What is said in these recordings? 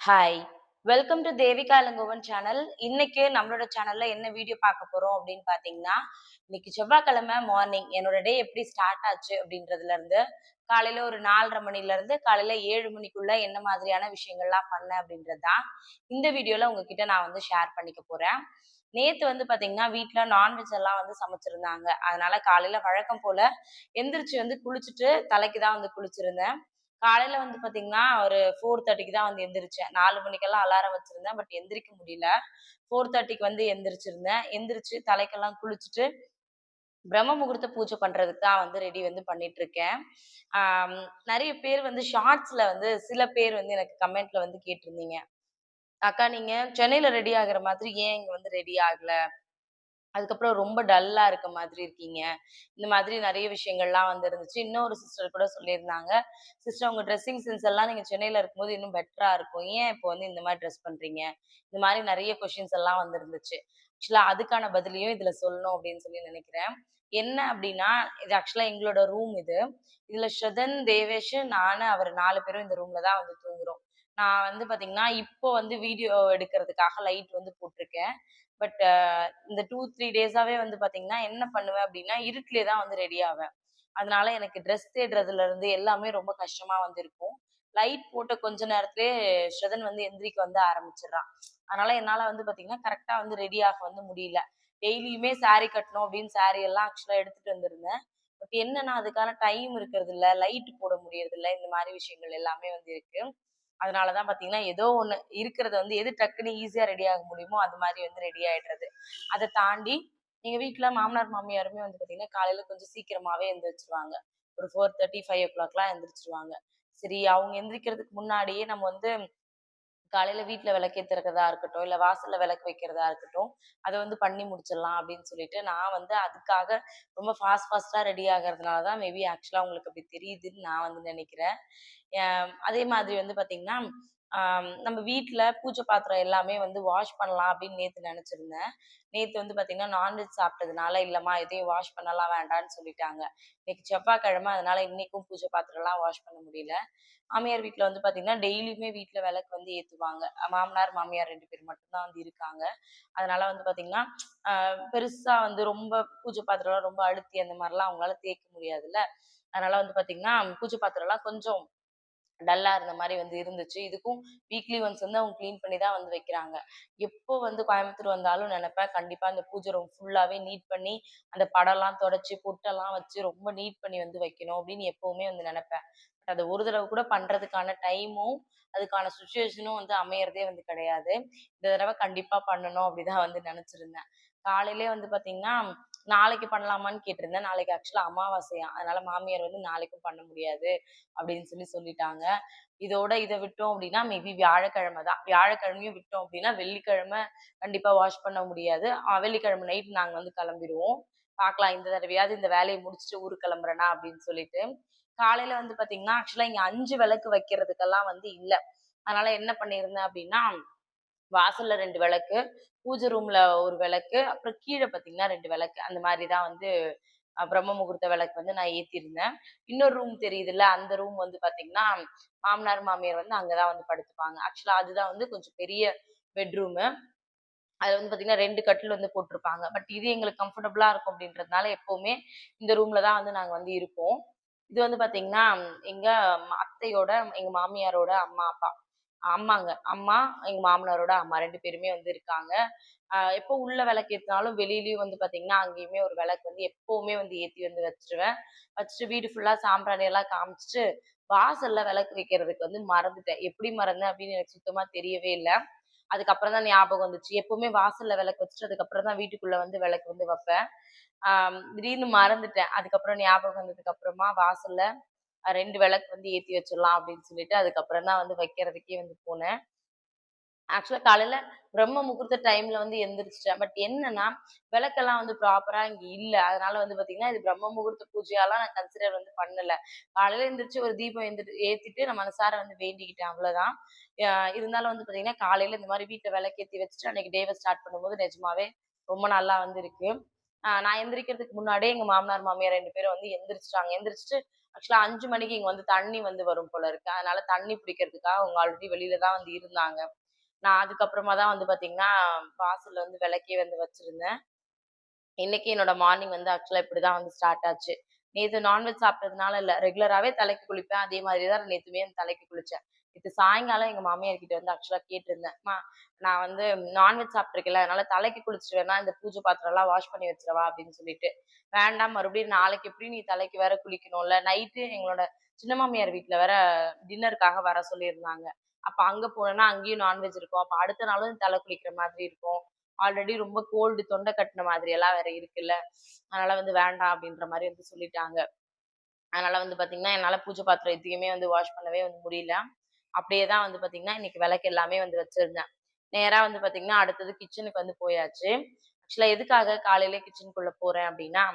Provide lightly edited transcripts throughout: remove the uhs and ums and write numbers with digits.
Hi! Welcome to Devika Ilangovan channel. இன்னைக்கு நம்மளோட சேனல்ல என்ன வீடியோ பார்க்க போறோம் அப்படின்னு பார்த்தீங்கன்னா, இன்னைக்கு செவ்வாய்க்கிழமை மார்னிங் என்னோட டே எப்படி ஸ்டார்ட் ஆச்சு அப்படின்றதுல இருந்து, காலையில ஒரு 4:30 மணில இருந்து காலையில 7 மணிக்குள்ள என்ன மாதிரியான விஷயங்கள்லாம் பண்ணேன் அப்படின்றது தான், இந்த வீடியோல உங்ககிட்ட நான் வந்து ஷேர் பண்ணிக்க போறேன். நேத்து வந்து பார்த்தீங்கன்னா, வீட்ல நான்வெஜ் எல்லாம் வந்து சமைச்சிருந்தாங்க. அதனால காலையில வழக்கம் போல எந்திரிச்சு வந்து குளிச்சுட்டு தலைக்கு தான் வந்து குளிச்சிருந்தேன். காலையில வந்து பாத்தீங்கன்னா, ஒரு 4:30க்கு தான் வந்து எந்திரிச்சேன். 4 மணிக்கெல்லாம் அலாரம் வச்சிருந்தேன். பட் எந்திரிக்க முடியல. 4:30க்கு வந்து எந்திரிச்சிருந்தேன். எந்திரிச்சு தலைக்கெல்லாம் குளிச்சுட்டு, பிரம்ம முகூர்த்த பூஜை பண்றதுக்கு தான் வந்து ரெடி வந்து பண்ணிட்டு இருக்கேன். ஆம், நெறைய பேர் வந்து ஷார்ட்ஸ்ல வந்து சில பேர் வந்து எனக்கு கமெண்ட்ல வந்து கேட்டிருந்தீங்க. "அக்கா நீங்க சென்னையில ரெடி ஆகுற மாதிரி ஏன் இங்க வந்து ரெடி ஆகல?" அதுக்கப்புறம் ரொம்ப டல்லா இருக்க மாதிரி இருக்கீங்க. இந்த மாதிரி நெறைய விஷயங்கள்லாம் வந்து இருந்துச்சு. இன்னொரு சிஸ்டர் கூட சொல்லியிருந்தாங்க. சிஸ்டர் உங்க ட்ரெஸ்ஸிங் சென்ஸ் எல்லாம் நீங்க சென்னையில இருக்கும்போது இன்னும் பெட்டரா இருக்கும். ஏன் இப்போ வந்து இந்த மாரி ட்ரெஸ் பண்றீங்க? இந்த மாரி நெறைய கொஸ்டின்ஸ் எல்லாம் வந்து இருந்துச்சு. ஆக்சுவலா அதுக்கான பதிலையும் இதுல சொல்லணும் அப்படின்னு சொல்லி நினைக்கிறேன். என்ன அப்படின்னா, இது ஆக்சுவலா எங்களோட ரூம் இது. இதுல ஸ்ரதன், தேவேஷ், நானு, அவரு 4 பேரும் இந்த ரூம்ல தான் வந்து தூங்குறோம். நான் வந்து பாத்தீங்கன்னா, இப்போ வந்து வீடியோ எடுக்கிறதுக்காக லைட் வந்து போட்டிருக்கேன். பட் இந்த 2, 3 டேஸாவே வந்து பாத்தீங்கன்னா, என்ன பண்ணுவேன் அப்டின்னா, இருட்டிலே தான் வந்து ரெடி ஆவேன். அதனால எனக்கு ட்ரெஸ் தேடுறதுல இருந்து எல்லாமே ரொம்ப கஷ்டமா வந்து இருக்கும். லைட் போட்ட கொஞ்ச நேரத்திலேயே ஸ்ரதன் வந்து எந்திரிக்க வந்து ஆரம்பிச்சுடுறான். அதனால என்னால வந்து பாத்தீங்கன்னா, கரெக்ட்டா வந்து ரெடி ஆக வந்து முடியல. டெய்லியுமே சாரி கட்டணும் அப்டின்னு சாரி எல்லாம் ஆக்சுவலா எடுத்துட்டு வந்திருந்தேன். பட் என்னன்னா, அதுக்கான டைம் இருக்கிறதில்ல, லைட் போட முடியறதில்ல. இந்த மாரி விஷயங்கள் எல்லாமே வந்து இருக்கு. அதனால தான் பார்த்தீங்கன்னா, ஏதோ ஒண்ணு இருக்கிறத வந்து எது டக்குன்னு ஈஸியா ரெடி ஆக முடியுமோ, அது மாரி வந்து ரெடி ஆயிடுறது. அத தாண்டி எங்க வீட்ல மாமனார், மாமியாருமே வந்து பார்த்தீங்கன்னா, காலையில கொஞ்சம் சீக்கிரமாவே எந்திரிச்சுருவாங்க. ஒரு 4:30, 5:00லாம் எந்திரிச்சுருவாங்க. சரி அவங்க எந்திரிக்கிறதுக்கு முன்னாடியே நம்ம வந்து காலையில வீட்ல விளக்கேத்துறதா இருக்கட்டும், இல்ல வாசல்ல விளக்கு வைக்கிறதா இருக்கட்டும், அத வந்து பண்ணி முடிச்சிடலாம் அப்படின்னு சொல்லிட்டு, நான் வந்து அதுக்காக ரொம்ப ஃபாஸ்ட்டா ரெடி ஆகுறதுனால தான் மேபி ஆக்சுவலா உங்களுக்கு அப்படி தெரியுதுன்னு நான் வந்து நினைக்கிறேன். அதே மாதிரி வந்து பார்த்தீங்கன்னா, நம்ம வீட்ல பூஜை பாத்திரம் எல்லாமே வந்து வாஷ் பண்ணலாம் அப்படின்னு நேத்து நெனச்சிருந்தேன். நேத்து வந்து பார்த்தீங்கன்னா, நான்வெஜ் சாப்பிட்டதுனால, இல்லம்மா எதையும் வாஷ் பண்ணலாம் வேண்டான்னு சொல்லிட்டாங்க. இன்னைக்கு செவ்வாய்க்கிழமை அதனால இன்னைக்கும் பூஜை பாத்திரம்லாம் வாஷ் பண்ண முடியல. மாமியார் வீட்ல வந்து பார்த்தீங்கன்னா, டெய்லியுமே வீட்ல விளக்கு வந்து ஏத்துவாங்க. மாமனார், மாமியார் 2 பேர் மட்டும் தான் வந்து இருக்காங்க. அதனால வந்து பார்த்தீங்கன்னா, பெருசா வந்து ரொம்ப பூஜை பாத்திரம்லாம் ரொம்ப அழுத்தி அந்த மாரிலாம் அவங்களால தேய்க்க முடியாதுல்ல. அதனால வந்து பார்த்தீங்கன்னா, பூஜை பாத்திரம்லாம் கொஞ்சம் டல்லா இருந்த மாரி வந்து இருந்துச்சு. இதுக்கும் வீக்லி ஒன்ஸ் வந்து அவங்க கிளீன் பண்ணி தான் வந்து வைக்கிறாங்க. எப்போ வந்து கோயம்புத்தூர் வந்தாலும் நெனப்பேன், கண்டிப்பா அந்த பூஜை ரூம் ஃபுல்லாவே நீட் பண்ணி, அந்த படம்லாம் தொடச்சு, பொட்டெல்லாம் வச்சு ரொம்ப நீட் பண்ணி வந்து வைக்கணும் அப்படின்னு எப்பவுமே வந்து நெனப்பேன். பட் அத ஒரு தடவ கூட பண்றதுக்கான டைமும், அதுக்கான சிச்சுவேஷனும் வந்து அமையறதே வந்து கிடையாது. இந்த தடவ கண்டிப்பா பண்ணணும் அப்படிதான் வந்து நெனச்சிருந்தேன். காலையிலயே வந்து பாத்தீங்கன்னா, நாளைக்கு பண்ணலாமான்னு கேட்டிருந்தேன். நாளைக்கு ஆக்சுவலா அமாவாசையாம். அதனால மாமியார் வந்து நாளைக்கும் பண்ண முடியாது அப்படின்னு சொல்லிட்டாங்க. இதோட இத விட்டோம் அப்டின்னா, மேபி வியாழக்கிழமை தான். வியாழக்கிழமையும் விட்டோம் அப்டின்னா, வெள்ளிக்கிழமை கண்டிப்பா வாஷ் பண்ண முடியாது. வெள்ளிக்கிழமை நைட் நாங்க வந்து கிளம்பிருவோம். பார்க்கலாம் இந்த தடவையாவது இந்த வேலைய முடிச்சுட்டு ஊருக்கு கிளம்புறேனா அப்டின்னு சொல்லிட்டு. காலையில வந்து பார்த்தீங்கன்னா, ஆக்சுவலா இங்க 5 விளக்கு வைக்கிறதுக்கெல்லாம் வந்து இல்ல. அதனால என்ன பண்ணியிருந்தேன் அப்டின்னா, வாசல்ல 2 விளக்கு, பூஜை ரூம்ல 1 விளக்கு, அப்புறம் கீழ பார்த்தீங்கன்னா 2 விளக்கு. அந்த மாரி தான் வந்து பிரம்ம முகூர்த்த விளக்கு வந்து நான் ஏத்தியிருந்தேன். இன்னொரு ரூம் தெரியுதுல்ல, அந்த ரூம் வந்து பார்த்தீங்கன்னா, மாமனார், மாமியார் வந்து அங்க தான் வந்து படுத்துப்பாங்க. ஆக்சுவலா அதுதான் வந்து கொஞ்சம் பெரிய பெட்ரூமு. அதுல வந்து பார்த்தீங்கன்னா 2 கட்டில் வந்து போட்டிருப்பாங்க. பட் இது எங்களுக்கு கம்ஃபர்டபுளா இருக்கும் அப்படின்றதுனால எப்பவுமே இந்த ரூம்ல தான் வந்து நாங்க வந்து இருப்போம். இது வந்து பார்த்தீங்கன்னா, எங்க அத்தையோட எங்க மாமியாரோட அம்மா, அப்பா. அம்மாங்க. அம்மா, எங்க மாமனாரோட அம்மா 2 பேருமே வந்து இருக்காங்க. எப்போ உள்ள விளக்கு ஏத்துனாலும் வெளியிலயும் வந்து பார்த்தீங்கன்னா, அங்கேயுமே ஒரு விளக்கு வந்து எப்பவுமே வந்து ஏத்தி வந்து வச்சுருவேன். வச்சுட்டு வீடு ஃபுல்லா சாம்பிராணி எல்லாம் காமிச்சுட்டு, வாசல்ல விளக்கு வைக்கிறதுக்கு வந்து மறந்துட்டேன். எப்படி மறந்தேன் அப்படின்னு எனக்கு சுத்தமா தெரியவே இல்ல. அதுக்கப்புறம் தான் ஞாபகம் வந்துச்சு. எப்பவுமே வாசல்ல விளக்கு வச்சுட்டு, அதுக்கப்புறம் தான் வீட்டுக்குள்ள வந்து விளக்கு வந்து வைப்பேன். திடீர்னு மறந்துட்டேன். அதுக்கப்புறம் ஞாபகம் வந்ததுக்கு அப்புறமா வாசல்ல 2 விளக்கு வந்து ஏத்தி வச்சிடலாம் அப்படின்னு சொல்லிட்டு, அதுக்கப்புறம் தான் வந்து வைக்கிறதுக்கே வந்து போனேன். ஆக்சுவலா காலையில பிரம்ம முகூர்த்த டைம்ல வந்து எந்திரிச்சுட்டேன். பட் என்னன்னா, விளக்கெல்லாம் வந்து ப்ராப்பரா இங்க இல்ல. அதனால வந்து பார்த்தீங்கன்னா, இது பிரம்ம முகூர்த்த பூஜையாலாம் நான் கன்சிடர் வந்து பண்ணல. காலையில எந்திரிச்சு ஒரு தீபம் ஏத்திட்டு நான் மனசார வந்து வேண்டிக்கிட்டேன் அவ்வளோதான். அ இருந்தாலும் வந்து பார்த்தீங்கன்னா, காலையில இந்த மாரி வீட்ல விளக்கேத்தி வச்சுட்டு அன்னைக்கு டேவ ஸ்டார்ட் பண்ணும்போது நிஜமாவே ரொம்ப நல்லா வந்து இருக்கு. நான் எந்திரிக்கிறதுக்கு முன்னாடியே எங்க மாமனார், மாமியார் 2 பேரும் வந்து எந்திரிச்சுட்டாங்க. எந்திரிச்சுட்டு ஆக்சுவலா 5 மணிக்கு இங்க வந்து தண்ணி வந்து வரும் போல இருக்கு. அதனால தண்ணி பிடிக்கிறதுக்காக அவங்க ஆல்ரெடி வெளியில தான் வந்து இருந்தாங்க. நான் அதுக்கப்புறமா தான் வந்து பார்த்தீங்கன்னா, வாசல்ல வந்து விளக்கே வந்து வச்சிருந்தேன். இன்னைக்கு என்னோட மார்னிங் வந்து ஆக்சுவலா இப்படிதான் வந்து ஸ்டார்ட் ஆச்சு. நேத்து நான்வெஜ் சாப்பிட்டதுனால இல்ல. ரெகுலராவே தலைக்கு குளிப்பேன். அதே மாதிரி தான் நேத்துமே தலைக்கு குளிச்சேன். நேத்து சாயங்காலம் எங்க மாமியார் கிட்ட வந்து ஆக்சுவலா கேட்டிருந்தேன். "அம்மா நான் வந்து நான்வெஜ் சாப்பிட்டுருக்கேன்ல, அதனால தலைக்கு குளிச்சுட்டு வேணா இந்த பூஜை பாத்திரம்லாம் வாஷ் பண்ணி வச்சுறவா?" அப்படின்னு சொல்லிட்டு. "வேண்டாம் மறுபடியும் நாளைக்கு எப்படியும் நீ தலைக்கு வேற குளிக்கணும்ல." நைட்டு எங்களோட சின்ன மாமியார் வீட்ல வேற டின்னருக்காக வர சொல்லியிருந்தாங்க. அப்ப அங்க போனேன்னா அங்கேயும் நான்வெஜ் இருக்கும். அப்ப அடுத்த நாளும் தலை குளிக்கிற மாதிரி இருக்கும். ஆல்ரெடி ரொம்ப கோல்டு தொண்டை கட்டுன மாதிரி எல்லாம் வேற இருக்குல்ல. அதனால வந்து வேண்டாம் அப்படின்ற மாரி வந்து சொல்லிட்டாங்க. அதனால வந்து பார்த்தீங்கன்னா, என்னால பூஜை பாத்திரம் எதையுமே வந்து வாஷ் பண்ணவே வந்து முடியல. அப்படியே தான் வந்து பார்த்தீங்கன்னா, இன்னைக்கு விளக்கு எல்லாமே வந்து வச்சிருந்தேன். நேரா வந்து பார்த்தீங்கன்னா, அடுத்தது கிச்சனுக்கு வந்து போயாச்சு. ஆக்சுவலா எதுக்காக காலையிலே கிச்சனுக்குள்ள போறேன் அப்படின்னா,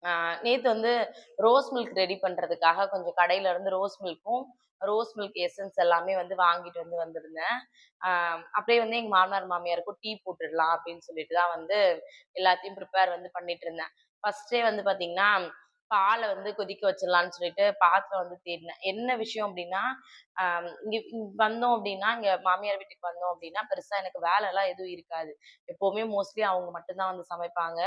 ஆ நேத்து வந்து ரோஸ் மில்க் ரெடி பண்றதுக்காக கொஞ்சம் கடையில இருந்து ரோஸ் மில்க்கும், ரோஸ் மில்க் எசன்ஸ் எல்லாமே வந்து வாங்கிட்டு வந்து வந்திருந்தேன். ஆ அப்படியே வந்து எங்க மாமனார், மாமியாருக்கும் டீ போட்டுடலாம் அப்படின்னு சொல்லிட்டு தான் வந்து எல்லாத்தையும் ப்ரிப்பேர் வந்து பண்ணிட்டு இருந்தேன். ஃபர்ஸ்ட்டே வந்து பார்த்தீங்கன்னா, பால வந்து கொதிக்க வச்சிடலான்னு சொல்லிட்டு பாத்திரம் வந்து தேடினேன். என்ன விஷயம் அப்படின்னா, இங்க வந்தோம் அப்படின்னா, இங்க மாமியார் வீட்டுக்கு வந்தோம் அப்படின்னா, பெருசா எனக்கு வேலைலாம் எதுவும் இருக்காது. எப்பவுமே மோஸ்ட்லி அவங்க மட்டும் தான் வந்து சமைப்பாங்க.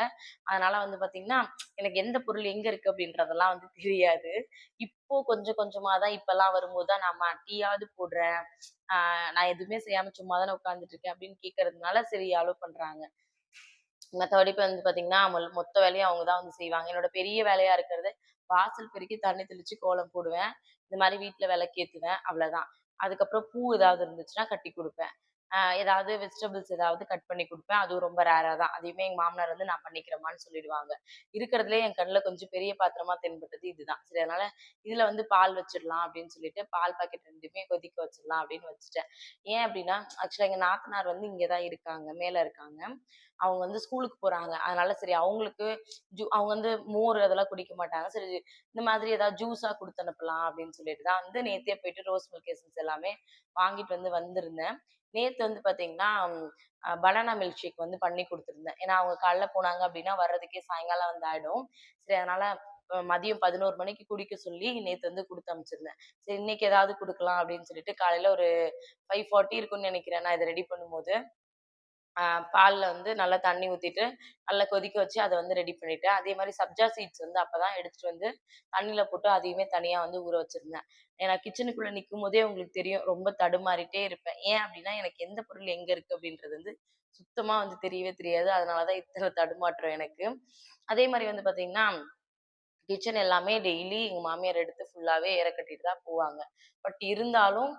அதனால வந்து பார்த்தீங்கன்னா, எனக்கு எந்த பொருள் எங்க இருக்கு அப்படின்றதெல்லாம் வந்து தெரியாது. இப்போ கொஞ்சம் கொஞ்சமா தான் இப்பலாம் வரும்போது தான் நான் டீயாவது போடுறேன். நான் எதுவுமே செய்யாம சும்மா தானே உட்கார்ந்துட்டு இருக்கேன் அப்படின்னு கேட்கறதுனால சரி அலோ பண்றாங்க. மத்தபடி இப்ப வந்து பார்த்தீங்கன்னா, மொத்த வேலையும் அவங்க தான் வந்து செய்வாங்க. என்னோட பெரிய வேலையா இருக்கிறது, வாசல் பெருக்கி, தண்ணி தெளிச்சு, கோலம் போடுவேன். இந்த மாரி வீட்ல விளக்கேத்துவேன். அவ்வளதான். அதுக்கப்புறம் பூ ஏதாவது இருந்துச்சுன்னா கட்டி குடுப்பேன். ஏதாவது வெஜிடபிள்ஸ் ஏதாவது கட் பண்ணி குடுப்பேன். அதுவும் ரொம்ப ரேரா தான். அதையுமே எங்க மாமனார் வந்து நான் பண்ணிக்கிறேம்மான்னு சொல்லிடுவாங்க. இருக்கிறதுலயே என் கண்ல கொஞ்சம் பெரிய பாத்திரமா தென்பட்டது இதுதான். சரி அதனால இதுல வந்து பால் வச்சிடலாம் அப்படின்னு சொல்லிட்டு, பால் பாக்கெட் 2மே கொதிக்க வச்சிடலாம் அப்படின்னு வச்சுட்டேன். ஏன் அப்படின்னா, ஆக்சுவலா எங்க நாத்தனார் வந்து இங்க தான் இருக்காங்க. மேல இருக்காங்க. அவங்க வந்து ஸ்கூலுக்கு போறாங்க. அதனால சரி அவங்களுக்கு அவங்க வந்து மோர் அதெல்லாம் குடிக்க மாட்டாங்க. சரி இந்த மாதிரி ஏதாவது ஜூஸா குடுத்து அனுப்பலாம் அப்படின்னு சொல்லிட்டு தான் வந்து நேத்தே போயிட்டு ரோஸ் மில்க் எசன்ஸ் எல்லாமே வாங்கிட்டு வந்து வந்திருந்தேன். நேத்து வந்து பார்த்தீங்கன்னா, பனானா மில்க் ஷேக் வந்து பண்ணி குடுத்துருந்தேன். ஏன்னா அவங்க காலைல போனாங்க அப்படின்னா வர்றதுக்கே சாயங்காலம் வந்து ஆயிடும். சரி அதனால மதியம் 11 மணிக்கு குடிக்க சொல்லி நேத்து வந்து குடுத்து அனுப்பிச்சிருந்தேன். சரி இன்னைக்கு ஏதாவது குடுக்கலாம் அப்படின்னு சொல்லிட்டு காலையில ஒரு 5:40 இருக்கும்னு நெனைக்கிறேன் நான் இத ரெடி பண்ணும்போது. ஆ பால்ல வந்து நல்லா தண்ணி ஊத்திட்டு, நல்லா கொதிக்க வச்சு அத வந்து ரெடி பண்ணிட்டேன். அதே மாரி சப்ஜா சீட்ஸ் வந்து அப்பதான் எடுத்துட்டு வந்து தண்ணீல போட்டு அதையுமே தனியா வந்து ஊற வச்சிருந்தேன். ஏன்னா கிச்சனுக்குள்ள நிக்கும்போதே உங்களுக்கு தெரியும், ரொம்ப தடுமாறிட்டே இருப்பேன். ஏன் அப்டின்னா, எனக்கு எந்த பொருள் எங்க இருக்கு அப்டின்றது வந்து சுத்தமா வந்து தெரியவே தெரியாது. அதனால தான் இத்தன தடுமாற்றம் எனக்கு. அதே மாரி வந்து பாத்தீங்கன்னா கிச்சன் எல்லாமே டெய்லி எங்க மாமியார் எடுத்து ஃபுல்லாவே ஏற கட்டிட்டு தான் போவாங்க. பட் இருந்தாலும்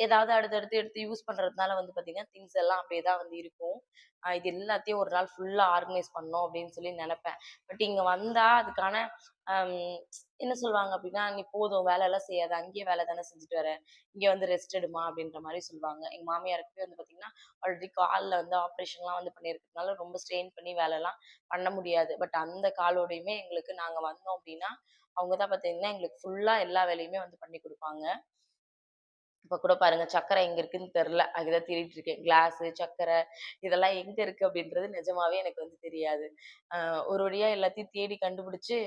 ஏதாவது அடுத்தடுத்து எடுத்து யூஸ் பண்றதுனால வந்து பார்த்தீங்கன்னா, திங்ஸ் எல்லாம் அப்படியே தான் வந்து இருக்கும். இது எல்லாத்தையும் ஒரு நாள் ஃபுல்லா ஆர்கனைஸ் பண்ணணும் அப்படின்னு சொல்லி நெனப்பேன். பட் இங்க வந்தா அதுக்கான அம் என்ன சொல்லுவாங்க அப்படின்னா, "நீ போதும் வேலைலாம் செய்யாத. அங்கேயே வேலை தானே செஞ்சுட்டு வர. இங்க வந்து ரெஸ்ட் எடும்மா" அப்படின்ற மாரி சொல்லுவாங்க. எங்க மாமியாருக்குமே வந்து பார்த்தீங்கன்னா, ஆல்ரெடி கால்ல வந்து ஆப்ரேஷன்லாம் வந்து பண்ணியிருக்கிறதுனால ரொம்ப ஸ்ட்ரெயின் பண்ணி வேலைலாம் பண்ண முடியாது. பட் அந்த காலோடையுமே எங்களுக்கு நாங்க வந்தோம் அப்டின்னா, அவங்க தான் பார்த்தீங்கன்னா, எங்களுக்கு ஃபுல்லா எல்லா வேலையுமே வந்து பண்ணி குடுப்பாங்க. இப்ப கூட பாருங்க சர்க்கரை எங்க இருக்குன்னு தெர்ல. அதுதான் தேடிட்டு இருக்கேன். கிளாஸு, சர்க்கரை இதெல்லாம் எங்க இருக்கு அப்டின்றது நிஜமாவே எனக்கு வந்து தெரியாது. அ ஒரு வழியா எல்லாத்தையும் தேடி கண்டுபிடிச்சு,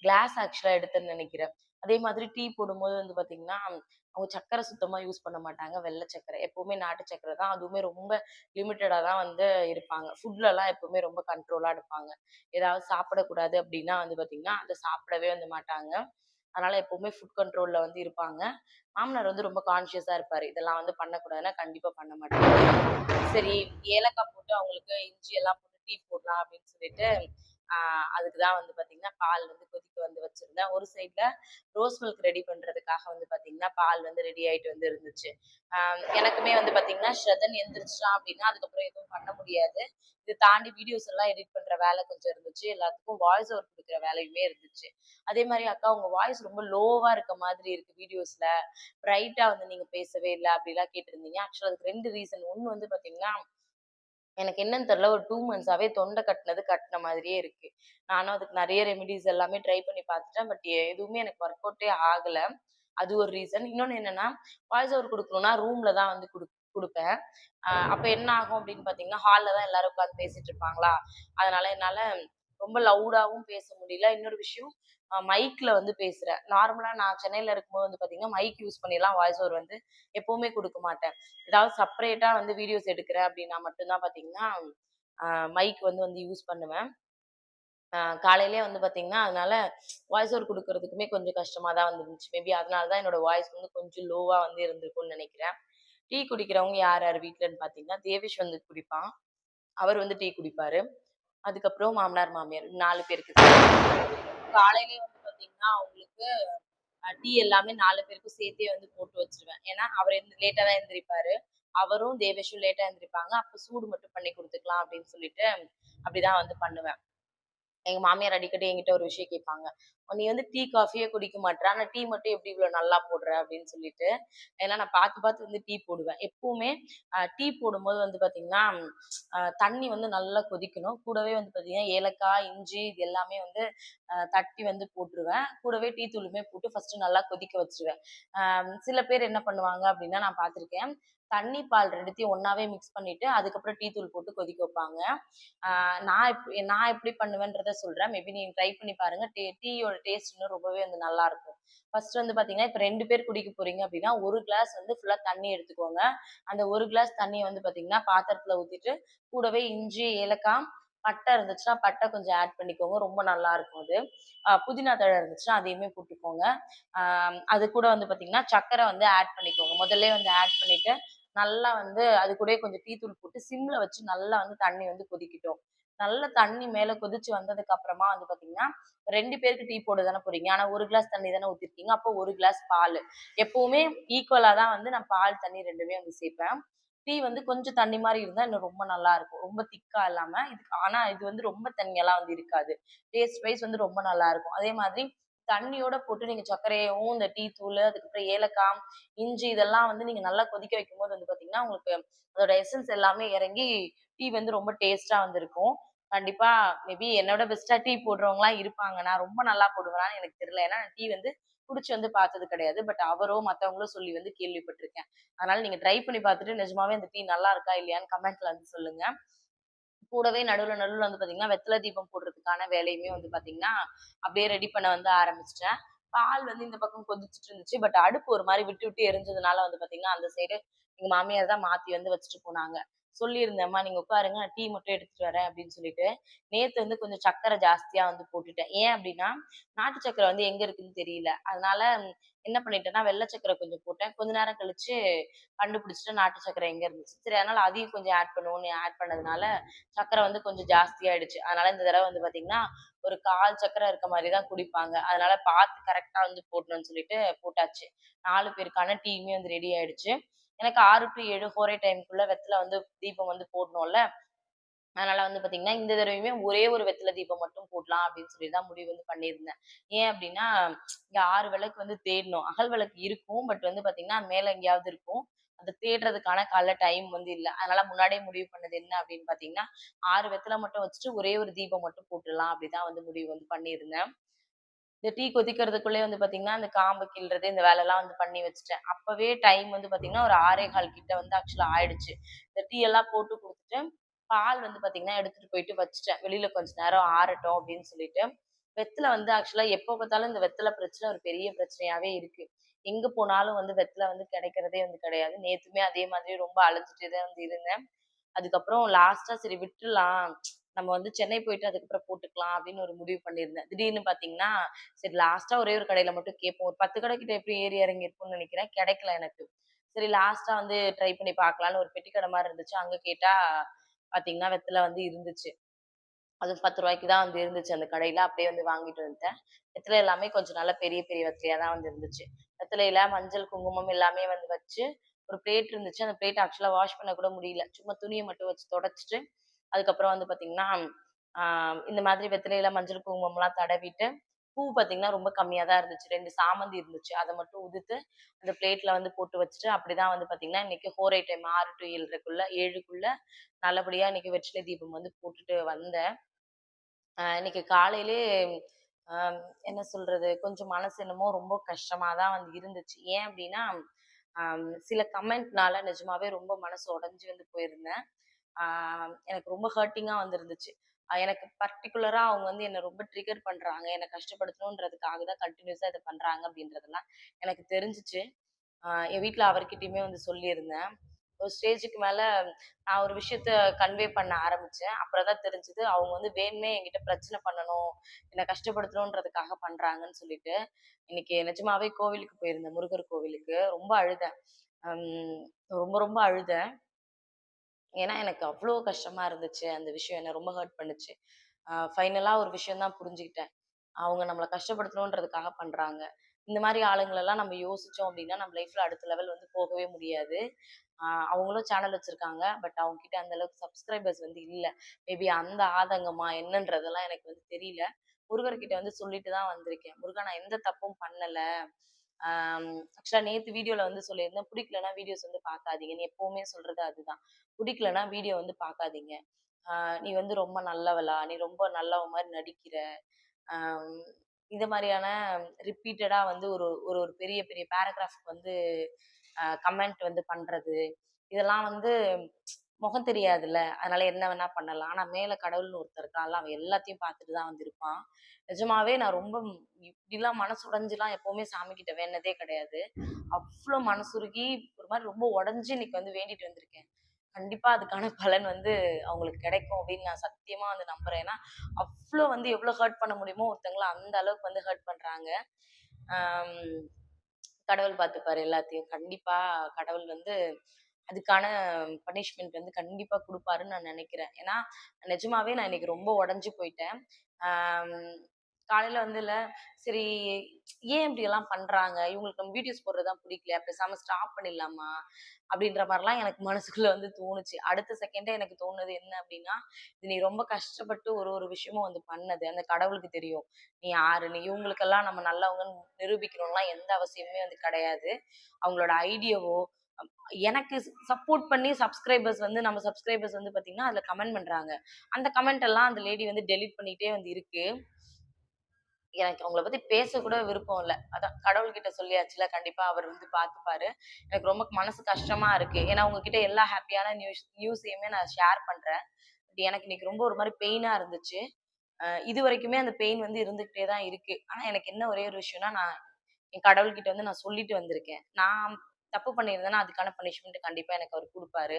கிளாஸ் ஆக்சுவலா எடுத்தேன்னு நெனைக்கிறேன். அதே மாதிரி டீ போடும்போது வந்து பார்த்தீங்கன்னா, அவங்க சர்க்கரை சுத்தமா யூஸ் பண்ண மாட்டாங்க. வெள்ள சர்க்கரை. எப்பவுமே நாட்டு சர்க்கரை தான். அதுவுமே ரொம்ப லிமிட்டடா தான் வந்து இருப்பாங்க. ஃபுட்லலாம் எப்பவுமே ரொம்ப கண்ட்ரோலா எடுப்பாங்க. ஏதாவது சாப்பிடக்கூடாது அப்டின்னா வந்து பார்த்தீங்கன்னா, அத சாப்பிடவே வந்து மாட்டாங்க. அதனால எப்பவுமே ஃபுட் கண்ட்ரோல்ல வந்து இருப்பாங்க. மாமனார் வந்து ரொம்ப கான்ஷியஸா இருப்பாரு. இதெல்லாம் வந்து பண்ணக்கூடாதுன்னா, கண்டிப்பா பண்ண மாட்டாரு. சரி ஏலக்காய் போட்டு அவங்களுக்கு இஞ்சி எல்லாம் போட்டு டீ போடலாம் அப்படின்னு சொல்லிட்டு, ஆ அதுக்கு தான் வந்து பார்த்தீங்கன்னா, பால் வந்து கொதிக்க வந்து வச்சிருந்தேன். ஒரு சைட்ல ரோஸ் மில்க் ரெடி பண்றதுக்காக வந்து பார்த்தீங்கன்னா, பால் வந்து ரெடி ஆயிட்டு வந்து இருந்துச்சு. ஆ எனக்குமே வந்து பார்த்தீங்கன்னா, ஸ்ரதன் எந்திரிச்சிட்டான் அப்படின்னா, அதுக்கப்புறம் எதுவும் பண்ண முடியாது. இத தாண்டி வீடியோஸ் எல்லாம் எடிட் பண்ற வேலை கொஞ்சம் இருந்துச்சு. எல்லாத்துக்கும் வாய்ஸ் ஓவர் குடுக்குற வேலையுமே இருந்துச்சு. அதே மாரி "அக்கா உங்க வாய்ஸ் ரொம்ப லோவா இருக்க மாதிரி இருக்கு வீடியோஸ்ல. பிரைட்டா வந்து நீங்க பேசவே இல்ல." அப்படிலாம் கேட்டிருந்தீங்க. ஆக்சுவலா அதுக்கு 2 ரீசன். ஒண்ணு வந்து பார்த்தீங்கன்னா, எனக்கு என்னன்னு தெரியல. ஒரு 2 மந்த்ஸாவே தொண்டை கட்டுன மாதிரியே இருக்கு. நானும் அதுக்கு நெறைய ரெமிடீஸ் எல்லாமே ட்ரை பண்ணி பார்த்துட்டேன். பட் எதுவுமே எனக்கு ஒர்க் அவுட்டே ஆகல. அது ஒரு ரீசன். இன்னொன்னு என்னன்னா, வாய்ஸ் ஓவர் குடுக்கணும்னா ரூம்ல தான் வந்து குடுப்பேன். அப்ப என்ன ஆகும் அப்படின்னு பார்த்தீங்கன்னா, ஹால்ல தான் எல்லாரும் உட்கார்ந்து பேசிட்டு இருப்பாங்களா, அதனால என்னால ரொம்ப லவுடாவும் பேச முடியல. இன்னொரு விஷயம் மைக்ல வந்து பேசுறேன். நார்மலா நான் சென்னையில இருக்கும்போது வந்து பார்த்தீங்கன்னா, மைக் யூஸ் பண்ணிலாம் வாய்ஸ் ஓவர் வந்து எப்பவுமே குடுக்க மாட்டேன். ஏதாவது செப்பரேட்டா வந்து வீடியோஸ் எடுக்கிறேன் அப்படின்னா மட்டும் தான் பார்த்தீங்கன்னா, அ மைக் வந்து யூஸ் பண்ணுவேன். காலையிலயே வந்து பார்த்தீங்கன்னா, அதனால வாய்ஸ் ஓவர் குடுக்குறதுக்குமே கொஞ்சம் கஷ்டமா தான் இருந்துச்சு. மேபி அதனால தான் என்னோட வாய்ஸ் வந்து கொஞ்சம் லோவா வந்து இருந்திருக்கும்னு நெனைக்கிறேன். டீ குடிக்கிறவங்க யார் யார் வீட்லன்னு பார்த்தீங்கன்னா, தேவேஷ் வந்து குடிப்பான். அவர் வந்து டீ குடிப்பாரு. அதுக்கப்புறம் மாமனார், மாமியார் 4 பேருக்கு. காலையிலயே வந்து பார்த்தீங்கன்னா, அவங்களுக்கு டீ எல்லாமே 4 பேருக்கும் சேர்த்தே வந்து போட்டு வச்சுருவேன். ஏன்னா, அவர் லேட்டா தான் எந்திரிப்பாரு. அவரும், தேவேஷும் லேட்டா எந்திரிப்பாங்க. அப்ப சூடு மட்டும் பண்ணி குடுத்துக்கலாம் அப்படின்னு சொல்லிட்டு, அப்படிதான் வந்து பண்ணுவேன். எங்க மாமியார் அடிக்கடி என்கிட்ட ஒரு விஷயம் கேட்பாங்க. "நீ வந்து டீ, காஃபியே குடிக்க மாட்ற. ஆனா டீ மட்டும் எப்படி இவ்ளோ நல்லா போடுற?" அப்படின்னு சொல்லிட்டு. ஏன்னா நான் பார்த்து பார்த்து வந்து டீ போடுவேன். எப்பவுமே டீ போடும்போது வந்து பார்த்தீங்கன்னா, தண்ணி வந்து நல்லா கொதிக்கணும். கூடவே வந்து பார்த்தீங்கன்னா, ஏலக்காய், இஞ்சி இது எல்லாமே வந்து தட்டி வந்து போட்டுருவேன். கூடவே டீ தூளுமே போட்டு ஃபர்ஸ்ட்டு நல்லா கொதிக்க வச்சுருவேன். சில பேர் என்ன பண்ணுவாங்க அப்படின்னா, நான் பார்த்துருக்கேன். தண்ணி, பால் 2த்தையும் ஒண்ணாவே மிக்ஸ் பண்ணிட்டு, அதுக்கப்புறம் டீ தூள் போட்டு கொதிக்க வைப்பாங்க. ஆ நான் எப்படி பண்ணுவேன்றத சொல்றேன். மேபி நீங்க ட்ரை பண்ணி பாருங்க. டீயோட டேஸ்ட் இன்னும் ரொம்பவே வந்து நல்லாருக்கும். ஃபர்ஸ்ட் வந்து பார்த்தீங்கன்னா, இப்ப 2 பேர் குடிக்க போறீங்க அப்படின்னா, 1 கிளாஸ் வந்து ஃபுல்லா தண்ணி எடுத்துக்கோங்க. அந்த 1 கிளாஸ் தண்ணிய வந்து பார்த்தீங்கன்னா, பாத்திரத்துல ஊத்திட்டு, கூடவே இஞ்சி, ஏலக்காய், பட்டை இருந்துச்சுன்னா, பட்டை கொஞ்சம் ஆட் பண்ணிக்கோங்க. ரொம்ப நல்லாருக்கும் அது. புதினா தழை இருந்துச்சுன்னா, அதையுமே போட்டுக்கோங்க. ஆ அது கூட வந்து பார்த்தீங்கன்னா, சர்க்கரை வந்து ஆட் பண்ணிக்கோங்க. முதல்லயே வந்து ஆட் பண்ணிட்டு, நல்லா வந்து அது கூடயே கொஞ்சம் டீ தூள் போட்டு சிம்ல வச்சு நல்லா வந்து தண்ணி வந்து கொதிக்கட்டும். நல்ல தண்ணி மேல கொதிச்சு வந்ததுக்கு அப்புறமா வந்து பார்த்தீங்கன்னா, 2 பேருக்கு டீ போட தானே போறீங்க. ஆனா 1 கிளாஸ் தண்ணி தானே ஊத்திருக்கீங்க. அப்போ 1 கிளாஸ் பாலு. எப்பவுமே ஈக்குவலா தான் வந்து நான் பால், தண்ணி 2மே வந்து சேர்ப்பேன். டீ வந்து கொஞ்சம் தண்ணி மாரி இருந்தா இன்னும் ரொம்ப நல்லாருக்கும். ரொம்ப திக்கா இல்லாம, ஆனா இது வந்து ரொம்ப தண்ணியாலாம் வந்து இருக்காது. டேஸ்ட் வைஸ் வந்து ரொம்ப நல்லாருக்கும். அதே மாதிரி தண்ணியோட போட்டு நீங்க சர்க்கரையவும், இந்த டீ தூளு, அதுக்கப்புறம் ஏலக்காய், இஞ்சி இதெல்லாம் வந்து நீங்க நல்லா கொதிக்க வைக்கும்போது வந்து பார்த்தீங்கன்னா, உங்களுக்கு அதோட எசன்ஸ் எல்லாமே இறங்கி, டீ வந்து ரொம்ப டேஸ்ட்டா வந்து இருக்கும். கண்டிப்பா மேபி என்னோட பெஸ்ட்டா டீ போடுறவங்கலாம் இருப்பாங்க. நான் ரொம்ப நல்லா போடுவேனான்னு எனக்கு தெரியல. ஏன்னா நான் டீ வந்து குடிச்சு வந்து பார்த்தது கிடையாது. பட் அவரோ, மத்தவங்களோ சொல்லி வந்து கேள்விப்பட்டுருக்கேன். அதனால நீங்க ட்ரை பண்ணி பார்த்துட்டு நிஜமாவே அந்த டீ நல்லா இருக்கா, இல்லையான்னு கமெண்ட்ல வந்து சொல்லுங்க. கூடவே நடுவுல வந்து பார்த்தீங்கன்னா, வெத்தல தீபம் போடுறதுக்கான வேலையுமே வந்து பார்த்தீங்கன்னா, அப்படியே ரெடி பண்ண வந்து ஆரம்பிச்சுட்டேன். பால் வந்து இந்த பக்கம் கொதிச்சுட்டு இருந்துச்சு. பட் அடுப்பு ஒரு மாரி விட்டு விட்டு எரிஞ்சதுனால வந்து பார்த்தீங்கன்னா, அந்த சைடு எங்க மாமியார் தான் மாத்தி வந்து வச்சுட்டு போனாங்க. சொல்லியிருந்தேன், "அம்மா நீங்க உட்காருங்க. நான் டீ மட்டும் எடுத்துட்டு வரேன்" அப்படின்னு சொல்லிட்டு. நேத்து வந்து கொஞ்சம் சர்க்கரை ஜாஸ்தியா வந்து போட்டுட்டேன். ஏன் அப்படின்னா, நாட்டு சர்க்கரை வந்து எங்க இருக்குன்னு தெரியல. அதனால என்ன பண்ணிட்டேன்னா, வெள்ள சர்க்கரை கொஞ்சம் போட்டேன். கொஞ்ச நேரம் கழிச்சு கண்டுபிடிச்சுட்டேன் நாட்டு சர்க்கரை எங்க இருந்துச்சு. சரி அதனால அதையும் கொஞ்சம் ஆட் பண்ணுவோம்னு ஆட் பண்ணதுனால, சர்க்கரை வந்து கொஞ்சம் ஜாஸ்தியாயிடுச்சு. அதனால இந்த தடவ வந்து பார்த்தீங்கன்னா, ஒரு 1/4 சர்க்கரை இருக்க மாரி தான் குடிப்பாங்க. அதனால பார்த்து கரெக்ட்டா வந்து போடணும்னு சொல்லிட்டு போட்டாச்சு. 4 பேருக்கான டீயுமே வந்து ரெடி ஆயிடுச்சு. எனக்கு 6 டூ 7 ஹோரே டைம்க்குள்ள வெத்தல வந்து தீபம் வந்து போடணும்ல. அதனால வந்து பார்த்தீங்கன்னா, இந்த தடவையுமே ஒரே ஒரு வெத்தல தீபம் மட்டும் போடலாம் அப்படின்னு சொல்லி தான் முடிவு வந்து பண்ணியிருந்தேன். ஏன் அப்படின்னா, இங்க 6 விளக்கு வந்து தேடணும். அகல் விளக்கு இருக்கும். பட் வந்து பார்த்தீங்கன்னா, மேல எங்கேயாவது இருக்கும். அத தேடுறதுக்கான காலைல டைம் வந்து இல்ல. அதனால முன்னாடியே முடிவு பண்ணது என்ன அப்படின்னு பார்த்தீங்கன்னா, 6 வெத்தல மட்டும் வச்சுட்டு ஒரே ஒரு தீபம் மட்டும் போட்டுடலாம் அப்படிதான் வந்து முடிவு வந்து பண்ணியிருந்தேன். இந்த டீ கொதிக்கிறதுக்குள்ளயே வந்து பார்த்தீங்கன்னா, அந்த காம்பு கிள்றது இந்த வேலைலாம் வந்து பண்ணி வச்சுட்டேன். அப்பவே டைம் வந்து பார்த்தீங்கன்னா, ஒரு 6:15 கிட்ட வந்து ஆக்சுவலா ஆயிடுச்சு. இந்த டீ எல்லாம் போட்டு குடுத்துட்டு, பால் வந்து பார்த்தீங்கன்னா, எடுத்துட்டு போயிட்டு வச்சுட்டேன். வெளியில கொஞ்ச நேரம் ஆறட்டும் அப்படின்னு சொல்லிட்டு. வெத்தல வந்து ஆக்சுவலா எப்ப பார்த்தாலும் இந்த வெத்தல பிரச்சனை ஒரு பெரிய பிரச்சனையாவே இருக்கு. எங்க போனாலும் வந்து வெத்தல வந்து கிடைக்கிறதே வந்து கிடையாது. நேத்துமே அதே மாதிரி ரொம்ப அலைஞ்சுட்டே தான் வந்து இருந்தேன். அதுக்கப்புறம் லாஸ்ட்டா சரி விட்டுறலாம். நம்ம வந்து சென்னை போயிட்டு அதுக்கப்புறம் போட்டுக்கலாம் அப்படின்னு ஒரு முடிவு பண்ணியிருந்தேன். திடீர்னு பார்த்தீங்கன்னா, சரி லாஸ்ட்டா ஒரே ஒரு கடையில மட்டும் கேட்போம். ஒரு 10 கடை கிட்ட எப்படியும் ஏறி இறங்கி இருக்கும்னு நினைக்கிறேன். கிடைக்கல எனக்கு. சரி லாஸ்ட்டா வந்து ட்ரை பண்ணி பார்க்கலான்னு ஒரு பெட்டி கடை மாரி இருந்துச்சு. அங்க கேட்டா பார்த்தீங்கன்னா, வெத்தல வந்து இருந்துச்சு. அதுவும் ரூ. 10 தான் வந்து இருந்துச்சு அந்த கடையில. அப்படியே வந்து வாங்கிட்டு வந்துட்டேன். வெத்தல எல்லாமே கொஞ்சம் நல்ல பெரிய பெரிய வெத்தலையா தான் வந்து இருந்துச்சு. வெத்தலையில மஞ்சள், குங்குமம் எல்லாமே வந்து வச்சு, ஒரு பிளேட் இருந்துச்சு. அந்த பிளேட்ட ஆக்சுவலா வாஷ் பண்ண கூட முடியல. சும்மா துணிய மட்டும் வச்சு தொடச்சுட்டு, அதுக்கப்புறம் வந்து பார்த்தீங்கன்னா, ஆ இந்த மாதிரி வெத்தலையில மஞ்சள், குங்குமம்லாம் தடவிட்டு, பூ பார்த்தீங்கன்னா ரொம்ப கம்மியா தான் இருந்துச்சு. 2 சாமந்தி இருந்துச்சு. அத மட்டும் உதுத்து, அந்த பிளேட்ல வந்து போட்டு வச்சுட்டு, அப்படிதான் வந்து பார்த்தீங்கன்னா, இன்னைக்கு ஹோரை டைம் 6 டூ 7க்குள்ள நல்லபடியா இன்னைக்கு வெற்றிலை தீபம் வந்து போட்டுட்டு வந்தேன். இன்னைக்கு காலையிலயே அ என்ன சொல்றது? கொஞ்சம் மனசு என்னமோ ரொம்ப கஷ்டமா தான் வந்து இருந்துச்சு. ஏன் அப்டின்னா, சில கமெண்ட்னால நிஜமாவே ரொம்ப மனசு உடைஞ்சு வந்து போயிருந்தேன். ஆ எனக்கு ரொம்ப ஹர்ட்டிங்கா வந்து இருந்துச்சு. எனக்கு பர்ட்டிகுலரா அவங்க வந்து என்ன ரொம்ப ட்ரிகர் பண்றாங்க. என்ன கஷ்டப்படுத்தணுன்றதுக்காக தான் கன்டினியூஸா இத பண்றாங்க அப்படின்றதெல்லாம் எனக்கு தெரிஞ்சுச்சு. என் வீட்ல அவர்கிட்டயுமே வந்து சொல்லியிருந்தேன். ஒரு ஸ்டேஜுக்கு மேல நான் ஒரு விஷயத்த கன்வே பண்ண ஆரம்பிச்சேன். அப்புறம் தான் தெரிஞ்சது அவங்க வந்து வேணும்னே என்கிட்ட பிரச்சனை பண்ணணும், என்ன கஷ்டப்படுத்தணுன்றதுக்காக பண்றாங்கன்னு சொல்லிட்டு. இன்னைக்கு நிஜமாவே கோவிலுக்கு போயிருந்தேன். முருகர் கோவிலுக்கு. ரொம்ப அழுதேன். அம் ரொம்ப ரொம்ப அழுதேன். ஏன்னா, எனக்கு அவ்ளோ கஷ்டமா இருந்துச்சு. அந்த விஷயம் என்ன ரொம்ப ஹர்ட் பண்ணுச்சு. ஃபைனலா ஒரு விஷயம் தான் புரிஞ்சுக்கிட்டேன். அவங்க நம்மள கஷ்டப்படுத்தணுன்றதுக்காக பண்றாங்க. இந்த மாரி ஆளுங்களெல்லாம் நம்ம யோசிச்சோம் அப்டின்னா, நம்ம லைஃப்ல அடுத்த லெவல் வந்து போகவே முடியாது. அ அவங்களும் சேனல் வச்சிருக்காங்க. பட் அவங்க கிட்ட அந்த அளவுக்கு சப்ஸ்கிரைபர்ஸ் வந்து இல்ல. மேபி அந்த ஆதங்கமா என்னன்றதெல்லாம் எனக்கு வந்து தெரியல. முருகர்கிட்ட வந்து சொல்லிட்டு தான் வந்திருக்கேன். முருகா நான் எந்த தப்பும் பண்ணல. ஆக்சுவலா நேத்து வீடியோல வந்து சொல்லியிருந்தேன். புடிக்கலன்னா வீடியோஸ் வந்து பார்க்காதீங்கன்னு. எப்பவுமே சொல்றது அதுதான். புடிக்கலன்னா வீடியோ வந்து பார்க்காதீங்க. ஆ நீ வந்து ரொம்ப நல்லவளா? நீ ரொம்ப நல்லவ மாரி நடிக்கிற. அம் இந்த மாரியான ரிப்பீட்டடா வந்து ஒரு ஒரு ஒரு பெரிய பெரிய பேராகிராஃப்க்கு வந்து கமெண்ட் வந்து பண்றது. இதெல்லாம் வந்து முகம் தெரியாதுல்ல. அதனால என்ன வேணா பண்ணலாம். ஆனா மேல கடவுள்னு ஒருத்தன் இருக்கான்ல, அவன் எல்லாத்தையும் பார்த்துட்டு தான் வந்து இருப்பான். நிஜமாவே நான் ரொம்ப இப்படிலாம் மனசு உடைஞ்சுலாம் எப்பவுமே சாமி கிட்ட வேண்டுனதே கிடையாது. அவ்ளோ மனசுருகி ஒரு மாரி ரொம்ப உடைஞ்சு இன்னைக்கு வந்து வேண்டிட்டு வந்திருக்கேன். கண்டிப்பா அதுக்கான பலன் வந்து அவங்களுக்கு கிடைக்கும் அப்படின்னு நான் சத்தியமா வந்து நம்புறேன். ஏன்னா, அவ்ளோ வந்து எவ்ளோ ஹர்ட் பண்ண முடியுமோ ஒருத்தங்கள அந்த அளவுக்கு வந்து ஹர்ட் பண்றாங்க. ஆம் கடவுள் பார்த்துப்பாரு எல்லாத்தையும். கண்டிப்பா கடவுள் வந்து அதுக்கான பனிஷ்மென்ட் வந்து கண்டிப்பா குடுப்பாருன்னு நான் நெனைக்கிறேன். ஏன்னா, நிஜமாவே நான் இன்னைக்கு ரொம்ப உடைஞ்சு போயிட்டேன். ஆம் காலையில வந்துல சரி ஏன் இப்படியெல்லாம் பண்றாங்க? இவங்களுக்கு நம்ம வீடியோஸ் போடுறது தான் பிடிக்கலையா? பேசாம ஸ்டாப் பண்ணிடலாமா? அப்படின்ற மாரிலாம் எனக்கு மனசுக்குள்ள வந்து தோணுச்சு. அடுத்த செகண்டே எனக்கு தோணுனது என்ன அப்படின்னா, இது நீ ரொம்ப கஷ்டப்பட்டு ஒரு ஒரு விஷயமும் வந்து பண்ணது. அந்த கடவுளுக்கு தெரியும். நீ யாரு? நீ இவங்களுக்கெல்லாம் நம்ம நல்லவங்கன்னு நிரூபிக்கணும்லாம் எந்த அவசியமுமே வந்து கிடையாது. அவங்களோட ஐடியாவோ எனக்கு சப்போர்ட் பண்ணி நம்ம சப்ஸ்கிரைபர்ஸ் வந்து பார்த்தீங்கன்னா, அதில கமெண்ட் பண்றாங்க. அந்த கமெண்ட் எல்லாம் அந்த லேடி வந்து டெலீட் பண்ணிட்டே வந்து இருக்கு. எனக்கு அவங்கள பத்தி பேசக்கூட விருப்பம் இல்ல. அதான் கடவுள்கிட்ட சொல்லியாச்சுல, கண்டிப்பா அவர் வந்து பார்த்துப்பாரு. எனக்கு ரொம்ப மனசு கஷ்டமா இருக்கு. ஏன்னா உங்ககிட்ட எல்லா ஹேப்பியான நியூஸையுமே நான் ஷேர் பண்றேன். பட் எனக்கு இன்னைக்கு ரொம்ப ஒரு மாரி பெயினா இருந்துச்சு. இதுவரைக்குமே அந்த பெயின் வந்து இருந்துகிட்டே தான் இருக்கு. ஆனா எனக்கு என்ன ஒரே ஒரு விஷயம்னா, நான் என் கடவுள்கிட்ட வந்து நான் சொல்லிட்டு வந்திருக்கேன். நான் தப்பு பண்ணியிருந்தேன்னா, அதுக்கான பனிஷ்மென்ட் கண்டிப்பா எனக்கு அவரு குடுப்பாரு.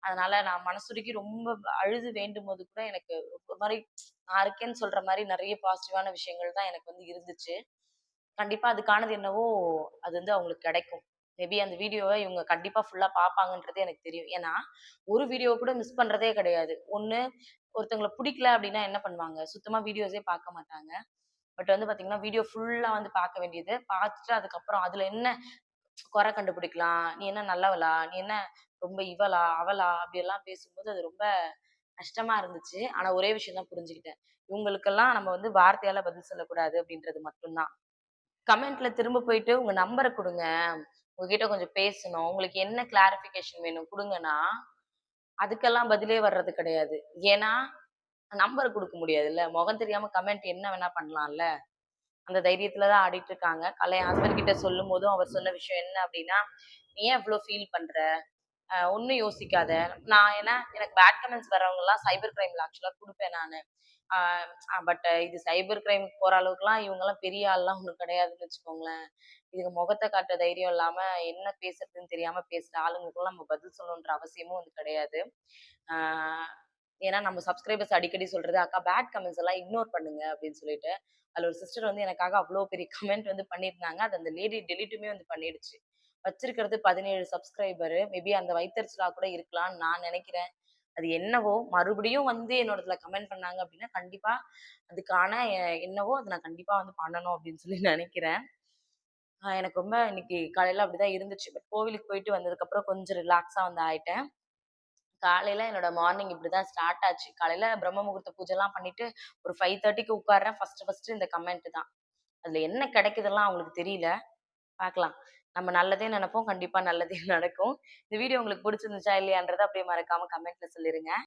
அதனால நான் மனசுருகி ரொம்ப அழுது வேண்டும்போது கூட எனக்கு ஒரு மாரி நான் இருக்கேன்னு சொல்ற மாரி நெறைய பாசிட்டிவான விஷயங்கள் தான் எனக்கு வந்து இருந்துச்சு. கண்டிப்பா அதுக்கானது என்னவோ, அது வந்து அவங்களுக்கு கிடைக்கும். மேபி அந்த வீடியோவ இவங்க கண்டிப்பா ஃபுல்லா பார்ப்பாங்கன்றது எனக்கு தெரியும். ஏன்னா, ஒரு வீடியோ கூட மிஸ் பண்றதே கிடையாது. ஒண்ணு ஒருத்தவங்கள புடிக்கல அப்டின்னா என்ன பண்ணுவாங்க? சுத்தமா வீடியோஸே பார்க்க மாட்டாங்க. பட் வந்து பார்த்தீங்கன்னா, வீடியோ ஃபுல்லா வந்து பார்க்க வேண்டியது. பார்த்துட்டு அதுக்கப்புறம் அதுல என்ன குறை கண்டுபிடிக்கலாம். "நீ என்ன நல்லவளா? நீ என்ன ரொம்ப இவளா? அவளா?" அப்படியெல்லாம் பேசும்போது அது ரொம்ப கஷ்டமா இருந்துச்சு. ஆனா ஒரே விஷயம் தான் புரிஞ்சுக்கிட்டேன். இவங்களுக்கெல்லாம் நம்ம வந்து வார்த்தையால பதில் சொல்லக்கூடாது அப்படின்றது மட்டும் தான். கமெண்ட்ல திரும்ப போயிட்டு உங்க நம்பர குடுங்க. உங்ககிட்ட கொஞ்சம் பேசணும். உங்களுக்கு என்ன கிளாரிஃபிகேஷன் வேணும் குடுங்கன்னா, அதுக்கெல்லாம் பதிலே வர்றது கிடையாது. ஏன்னா, நம்பர் குடுக்க முடியாதுல்ல. முகம் தெரியாம கமெண்ட் என்ன வேணா பண்ணலாம்ல. அந்த தைரியத்துல தான் ஆடிட்டு இருக்காங்க. காலைல என் ஹஸ்பண்ட் கிட்ட சொல்லும்போதும் அவர் சொன்ன விஷயம் என்ன அப்டின்னா, "நீ ஏன் இவ்ளோ ஃபீல் பண்ற? ஒண்ணும் யோசிக்காத." நான் ஏன்னா எனக்கு பேட் கமெண்ட்ஸ் வரவங்கலாம் சைபர் கிரைம்ல ஆக்சுவலா குடுப்பேன் நானு. ஆ பட் இது சைபர் கிரைம் போற அளவுக்குலாம் இவங்கலாம் பெரிய ஆள்லாம் ஒண்ணும் கிடையாதுன்னு வச்சுக்கோங்களேன். இதுங்க முகத்த காட்ட தைரியம் இல்லாம, என்ன பேசுறதுன்னு தெரியாம பேசுற ஆளுங்களுக்கெல்லாம் நம்ம பதில் சொல்லணுன்ற அவசியமும் வந்து கிடையாது. ஆ ஏன்னா நம்ம சப்ஸ்கிரைபர்ஸ் அடிக்கடி சொல்றது, "அக்கா பேட் கமெண்ட்ஸ் எல்லாம் இக்னோர் பண்ணுங்க" அப்படின்னு சொல்லிட்டு. அதுல ஒரு சிஸ்டர் வந்து எனக்காக அவ்ளோ பெரிய கமெண்ட் வந்து பண்ணியிருந்தாங்க. அத அந்த லேடி டெலீட்டுமே வந்து பண்ணிடுச்சு. வச்சிருக்கிறது 17 சப்ஸ்கிரைபரு. மேபி அந்த வயித்தெரிச்சலா கூட இருக்கலாம்னு நான் நெனைக்கிறேன். அது என்னவோ மறுபடியும் வந்து என்னோடதுல கமெண்ட் பண்ணாங்க அப்படின்னா, கண்டிப்பா அதுக்கான என்னவோ அத நான் கண்டிப்பா வந்து பண்ணணும் அப்படின்னு சொல்லி நெனைக்கிறேன். எனக்கு ரொம்ப இன்னைக்கு காலையில அப்படிதான் இருந்துச்சு. பட் கோவிலுக்கு போயிட்டு வந்ததுக்கப்புறம் கொஞ்சம் ரிலாக்ஸா வந்து ஆயிட்டேன். காலையில என்னோட மார்னிங் இப்படிதான் ஸ்டார்ட் ஆச்சு. காலையில பிரம்ம முகூர்த்த பூஜைலாம் பண்ணிட்டு ஒரு 5:30க்கு உட்கார்றேன். ஃபர்ஸ்ட் இந்த கமெண்ட் தான். அதுல என்ன கிடைக்குதுலாம் அவங்களுக்கு தெரியல. பார்க்கலாம். நம்ம நல்லதே நெனைப்போம். கண்டிப்பா நல்லதே நடக்கும். இந்த வீடியோ உங்களுக்கு புடிச்சிருந்துச்சா இல்லையான்றத அப்படியே மறக்காம கமெண்ட்ல சொல்லிருங்க.